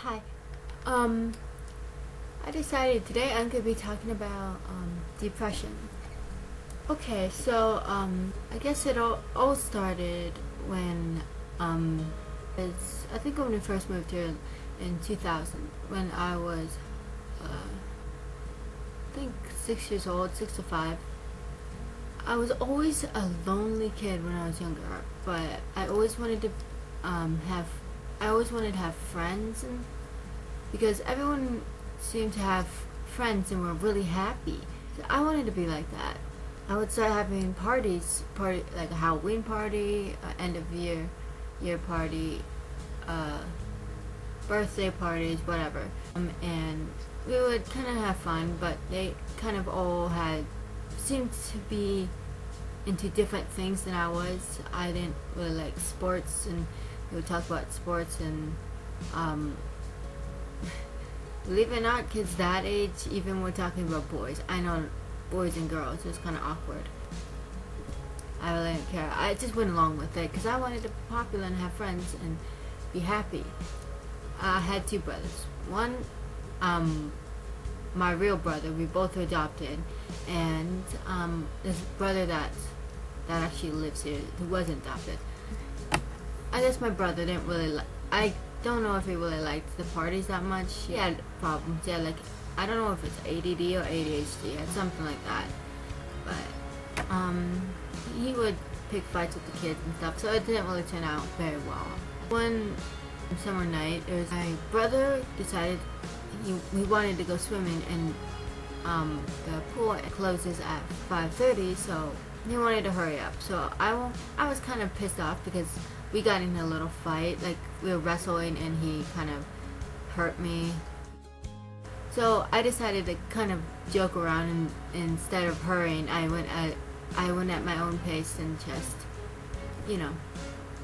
Hi. Um, I decided today I'm gonna be talking about depression. Okay, so I guess it all started when I think when we first moved here in 2000, when I was I think 6 years old, 6 to 5. I was always a lonely kid when I was younger, but I always wanted to have I always wanted to have friends, and because everyone seemed to have friends and were really happy. So I wanted to be like that. I would start having party like a Halloween party, end of year party, uh, birthday parties, whatever. And we would kind of have fun, but they kind of all seemed to be into different things than I was. I didn't really like sports, and we would talk about sports and um, believe it or not, kids that age, even we're talking about boys. I know boys and girls, it was kind of awkward. I really didn't care. I just went along with it because I wanted to be popular and have friends and be happy. I had two brothers. One, my real brother, we both were adopted, and this brother that actually lives here, who wasn't adopted. I guess my brother didn't really like. I don't know if he really liked the parties that much. He had problems. Yeah, like I don't know if it's ADD or ADHD. He had something like that. But he would pick fights with the kids and stuff, so it didn't really turn out very well. One summer night, it was my brother decided he wanted to go swimming, and the pool closes at 5:30, so he wanted to hurry up. So I was kind of pissed off because we got in a little fight, like we were wrestling and he kind of hurt me. So I decided to kind of joke around, and instead of hurrying, I went at my own pace and just,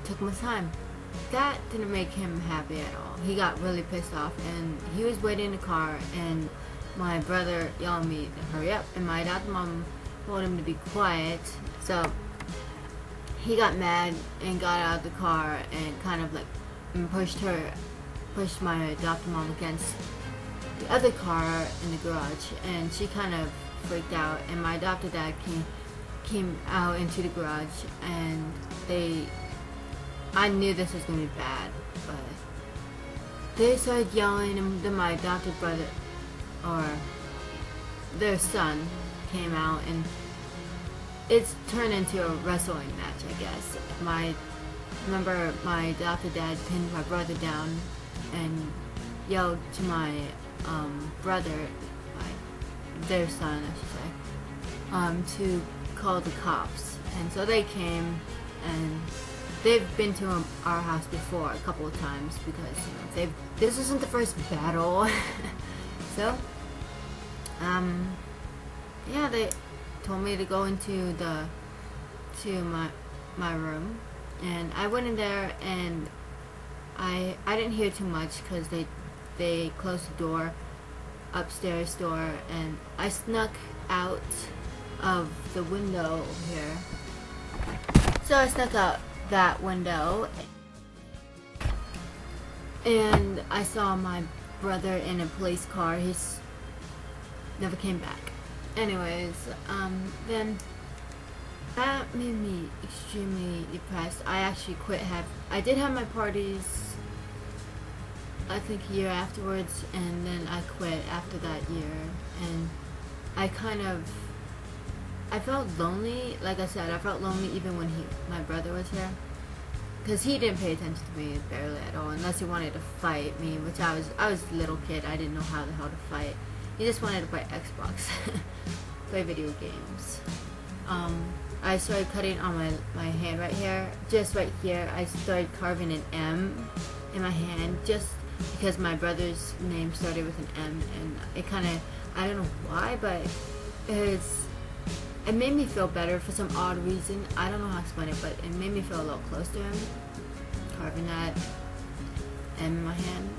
took my time. That didn't make him happy at all. He got really pissed off, and he was waiting in the car, and my brother yelled at me to hurry up, and my adopted mom told him to be quiet. So he got mad and got out of the car and kind of like pushed my adopted mom against the other car in the garage, and she kind of freaked out, and my adopted dad came out into the garage, and I knew this was going to be bad, but they started yelling, and then my adopted brother, or their son, came out, and it's turned into a wrestling match, I guess. Remember my adopted dad pinned my brother down and yelled to my brother, their son, I should say, to call the cops. And so they came, and they've been to our house before a couple of times because this isn't the first battle. So yeah, they told me to go into my room, and I went in there, and I didn't hear too much because they closed the upstairs door, and I snuck out of the window here. So I snuck out that window, and I saw my brother in a police car. He's never came back. Anyways, then that made me extremely depressed. I actually I did have my parties, I think a year afterwards, and then I quit after that year, and I felt lonely. Like I said, I felt lonely even when my brother was here, because he didn't pay attention to me barely at all, unless he wanted to fight me, which I was a little kid. I didn't know how the hell to fight. He just wanted to play Xbox, play video games. I started cutting on my hand right here, just right here. I started carving an M in my hand just because my brother's name started with an M, and it kind of, I don't know why, but it made me feel better for some odd reason. I don't know how to explain it, but it made me feel a little close to him, carving that M in my hand.